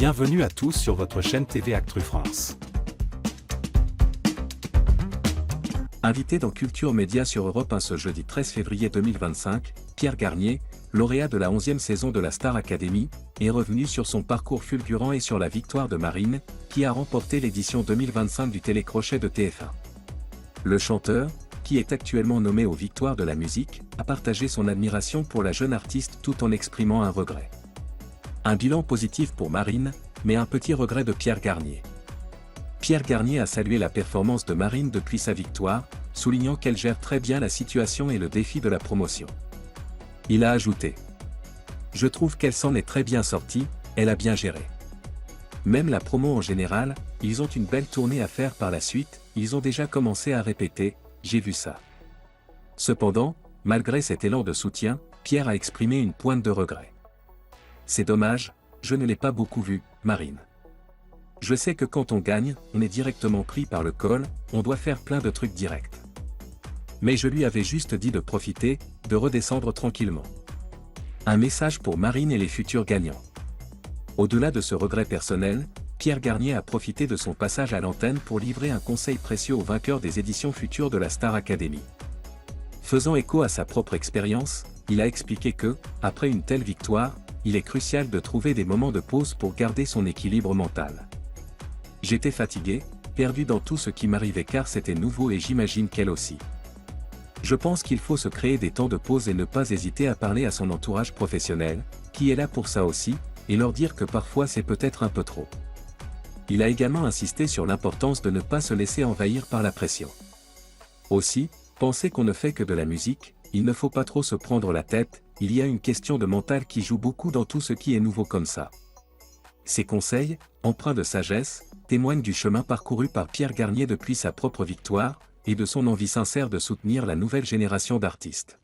Bienvenue à tous sur votre chaîne TV Actu France. Invité dans Culture Média sur Europe 1 ce jeudi 13 février 2025, Pierre Garnier, lauréat de la 11e saison de la Star Academy, est revenu sur son parcours fulgurant et sur la victoire de Marine, qui a remporté l'édition 2025 du télécrochet de TF1. Le chanteur, qui est actuellement nommé aux Victoires de la musique, a partagé son admiration pour la jeune artiste tout en exprimant un regret. Un bilan positif pour Marine, mais un petit regret de Pierre Garnier. Pierre Garnier a salué la performance de Marine depuis sa victoire, soulignant qu'elle gère très bien la situation et le défi de la promotion. Il a ajouté : « Je trouve qu'elle s'en est très bien sortie, elle a bien géré. Même la promo en général, ils ont une belle tournée à faire par la suite, ils ont déjà commencé à répéter, j'ai vu ça. » Cependant, malgré cet élan de soutien, Pierre a exprimé une pointe de regret. C'est dommage, je ne l'ai pas beaucoup vu, Marine. Je sais que quand on gagne, on est directement pris par le col, on doit faire plein de trucs directs. Mais je lui avais juste dit de profiter, de redescendre tranquillement. Un message pour Marine et les futurs gagnants. Au-delà de ce regret personnel, Pierre Garnier a profité de son passage à l'antenne pour livrer un conseil précieux aux vainqueurs des éditions futures de la Star Academy. Faisant écho à sa propre expérience, il a expliqué que, après une telle victoire, il est crucial de trouver des moments de pause pour garder son équilibre mental. J'étais fatigué, perdu dans tout ce qui m'arrivait car c'était nouveau et j'imagine qu'elle aussi. Je pense qu'il faut se créer des temps de pause et ne pas hésiter à parler à son entourage professionnel, qui est là pour ça aussi, et leur dire que parfois c'est peut-être un peu trop. Il a également insisté sur l'importance de ne pas se laisser envahir par la pression. Aussi, penser qu'on ne fait que de la musique, il ne faut pas trop se prendre la tête, il y a une question de mental qui joue beaucoup dans tout ce qui est nouveau comme ça. Ces conseils, empreints de sagesse, témoignent du chemin parcouru par Pierre Garnier depuis sa propre victoire, et de son envie sincère de soutenir la nouvelle génération d'artistes.